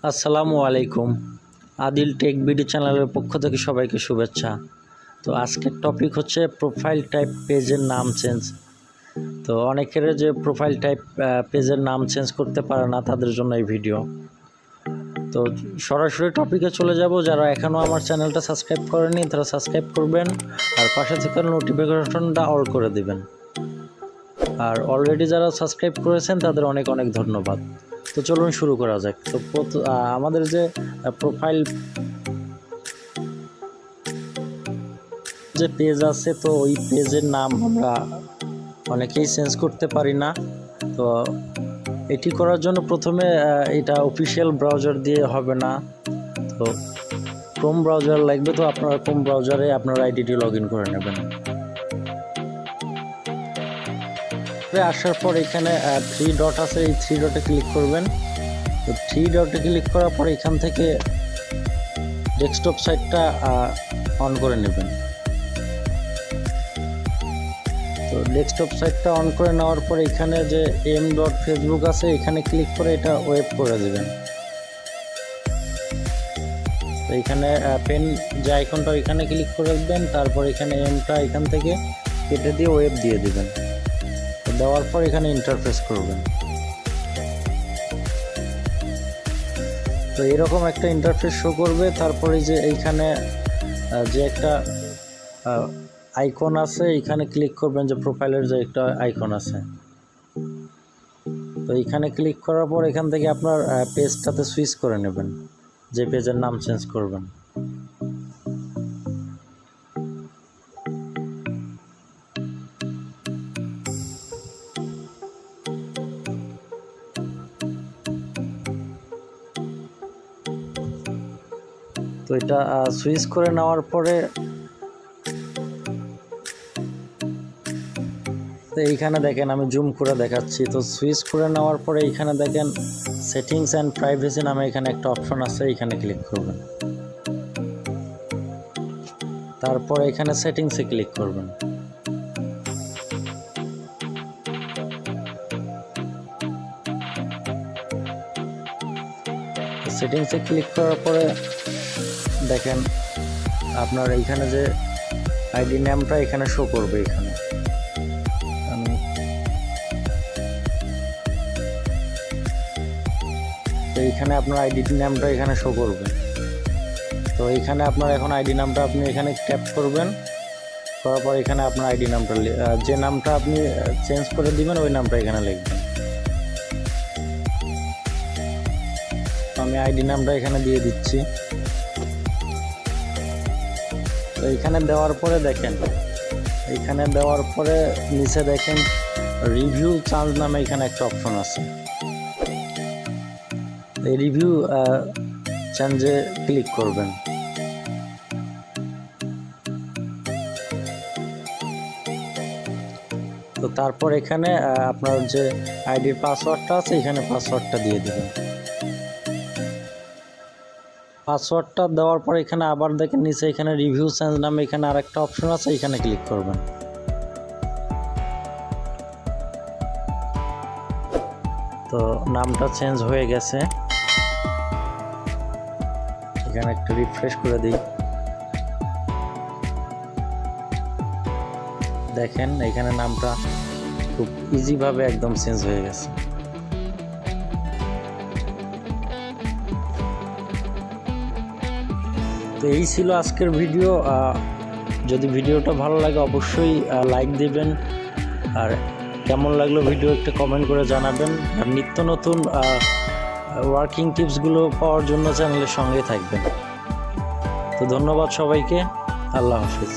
আসসালামু আলাইকুম। Adil tech BD চ্যানেলের পক্ষ থেকে সবাইকে শুভেচ্ছা। তো আজকের টপিক হচ্ছে প্রোফাইল টাইপ পেজের নাম চেঞ্জ। তো অনেকের যে প্রোফাইল টাইপ পেজের নাম চেঞ্জ করতে পারে না, তাদের জন্য এই ভিডিও। তো সরাসরি টপিকে চলে যাব। যারা এখনও আমার চ্যানেলটা সাবস্ক্রাইব করেনি তারা সাবস্ক্রাইব করবেন, আর পাশে থেকে নোটিফিকেশনটা অল করে দিবেন। আর অলরেডি যারা সাবস্ক্রাইব করেছেন তাদের অনেক অনেক ধন্যবাদ। তো চলুন শুরু করা যাক। তো আমাদের যে প্রোফাইল যে পেজ আছে, তো ওই পেজের নাম আমরা অনেকেই চেঞ্জ করতে পারি না। তো এটি করার জন্য প্রথমে এটা অফিশিয়াল ব্রাউজার দিয়ে হবে না, তো ক্রোম ব্রাউজার লাগবে। তো আপনারা ক্রোম ব্রাউজারে আপনার আইডিটি লগ ইন করে নেবেন। আসার পর এখানে 3 ডট আছে, এই 3 ডটে ক্লিক করবেন। তো 3 ডটে ক্লিক করার পর এখান থেকে ডেস্কটপ সাইটটা অন করে নেবেন। তো ডেস্কটপ সাইটটা অন করে নেওয়ার পর এখানে যে m.facebook আছে, এখানে ক্লিক করে এটা ওয়েব করে দেবেন। তো এখানে পেন যে আইকনটা ওইখানে ক্লিক করে দেবেন, তারপর এখানে এমটা এখান থেকে কেটে দিয়ে ওয়েব দিয়ে দেবেন। দেওয়ার পর এখানে ইন্টারফেস করবেন। তো এরকম একটা ইন্টারফেস শো করবে। তারপরে যে এইখানে যে একটা আইকন আছে, এইখানে ক্লিক করবেন, যে প্রোফাইলের যে একটা আইকন আছে। তো এইখানে ক্লিক করার পর এখান থেকে আপনার পেজটাতে সুইচ করে নেবেন, যে পেজের নাম চেঞ্জ করবেন। তো এটা সুইচ করে নেওয়ার পরে তো এইখানে দেখেন, আমি জুম করে দেখাচ্ছি। তো সুইচ করে নেওয়ার পরে এইখানে দেখেন সেটিংস অ্যান্ড প্রাইভেসি নামে এখানে একটা অপশন আছে, এখানে ক্লিক করবেন। তারপর এখানে সেটিংসে ক্লিক করবেন। সেটিংসে ক্লিক করার পরে দেখেন আপনার এইখানে যে আইডি নেমটা এখানে শো করবে। এখানে তো এইখানে আপনার আইডি নামটা এখানে শো করবে। তো এইখানে আপনার এখন আইডি নামটা আপনি এখানে ট্যাপ করবেন, করার পর এখানে আপনার আইডি নামটা যে নামটা আপনি চেঞ্জ করে দিবেন ওই নামটা এখানে লিখবেন। আমি আইডি নামটা এখানে দিয়ে দিচ্ছি। তো এইখানে দেওয়ার পরে দেখেন, এইখানে দেওয়ার পরে নিচে দেখেন রিভিউ চান্স নামে এখানে একটা অপশন আছে। এই রিভিউ চেঞ্জে ক্লিক করবেন। তো তারপর এখানে আপনার যে আইডির পাসওয়ার্ডটা আছে, এখানে পাসওয়ার্ডটা দিয়ে দেবেন। পাসওয়ার্ডটা দেওয়ার পর এখানে আবার দেখেন নিচে এখানে রিভিউ চেঞ্জ নামে এখানে আরেকটা অপশন আছে, এখানে ক্লিক করবেন। তো নামটা চেঞ্জ হয়ে গেছে। এখানে একটু রিফ্রেশ করে দিই। দেখেন এখানে নামটা খুব ইজিভাবে একদম চেঞ্জ হয়ে গেছে। তো এই ছিল আজকের ভিডিও। যদি ভিডিওটা ভালো লাগে অবশ্যই লাইক দিবেন, আর কেমন লাগলো ভিডিও একটা কমেন্ট করে জানাবেন। আর নিত্য নতুন ওয়ার্কিং টিপসগুলো পাওয়ার জন্য চ্যানেলের সঙ্গে থাকবেন। তো ধন্যবাদ সবাইকে। আল্লাহ হাফিজ।